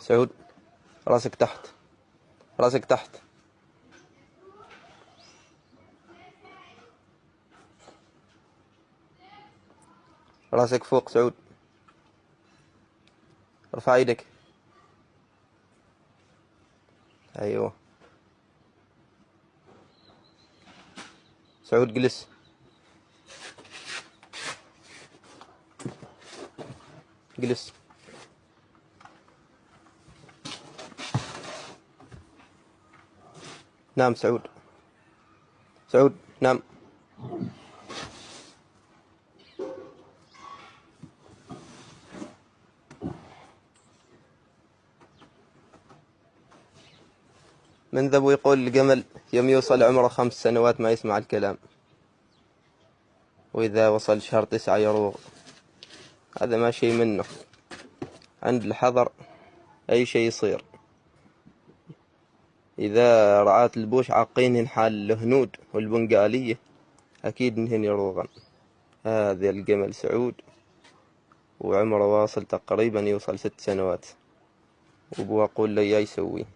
سعود، راسك تحت، راسك تحت. راسك فوق سعود. ارفع ايدك. ايوه. سعود جلس. جلس. نام سعود. سعود نام. من ذا يقول الجمل يوم يوصل عمره 5 سنوات ما يسمع الكلام، وإذا وصل شهر 9 يروغ. هذا ما شيء منه، عند الحضر أي شيء يصير. إذا رعاة البوش عاقين حال الهنود والبنغالية أكيد إنهن يروغن. هذا الجمل سعود وعمره واصل تقريبا يوصل 6 سنوات، وأبوه أقول له يا يسوي.